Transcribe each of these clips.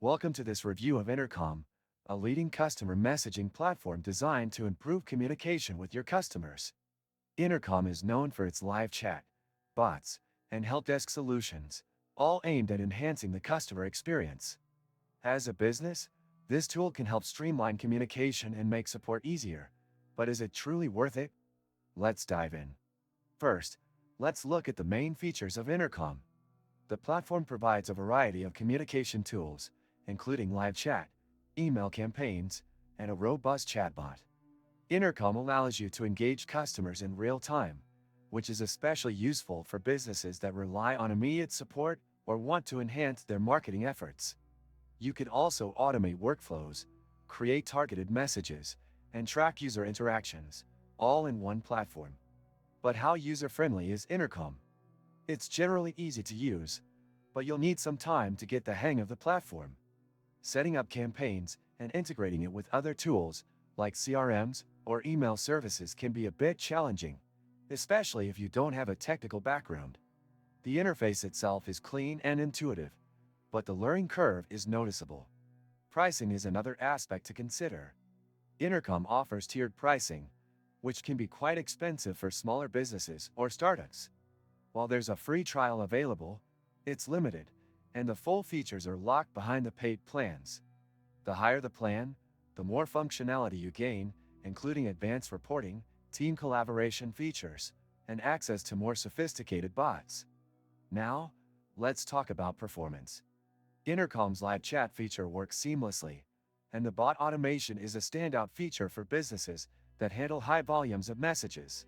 Welcome to this review of Intercom, a leading customer messaging platform designed to improve communication with your customers. Intercom is known for its live chat, bots, and help desk solutions, all aimed at enhancing the customer experience. As a business, this tool can help streamline communication and make support easier, but is it truly worth it? Let's dive in. First, let's look at the main features of Intercom. The platform provides a variety of communication tools, including live chat, email campaigns, and a robust chatbot. Intercom allows you to engage customers in real time, which is especially useful for businesses that rely on immediate support or want to enhance their marketing efforts. You can also automate workflows, create targeted messages, and track user interactions, all in one platform. But how user-friendly is Intercom? It's generally easy to use, but you'll need some time to get the hang of the platform. Setting up campaigns and integrating it with other tools, like CRMs or email services, can be a bit challenging, especially if you don't have a technical background. The interface itself is clean and intuitive, but the learning curve is noticeable. Pricing is another aspect to consider. Intercom offers tiered pricing, which can be quite expensive for smaller businesses or startups. While there's a free trial available, it's limited, and the full features are locked behind the paid plans. The higher the plan, the more functionality you gain, including advanced reporting, team collaboration features, and access to more sophisticated bots. Now, let's talk about performance. Intercom's live chat feature works seamlessly, and the bot automation is a standout feature for businesses that handle high volumes of messages.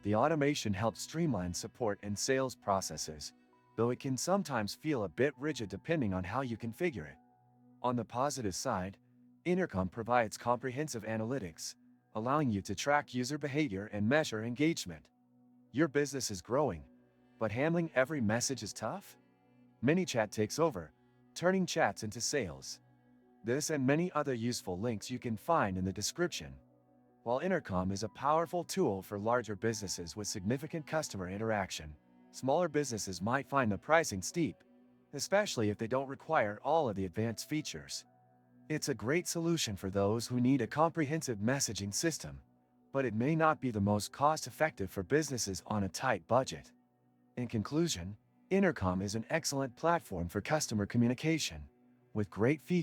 The automation helps streamline support and sales processes, though it can sometimes feel a bit rigid depending on how you configure it. On the positive side, Intercom provides comprehensive analytics, allowing you to track user behavior and measure engagement. Your business is growing, but handling every message is tough? ManyChat takes over, turning chats into sales. This and many other useful links you can find in the description. While Intercom is a powerful tool for larger businesses with significant customer interaction, smaller businesses might find the pricing steep, especially if they don't require all of the advanced features. It's a great solution for those who need a comprehensive messaging system, but it may not be the most cost-effective for businesses on a tight budget. In conclusion, Intercom is an excellent platform for customer communication, with great features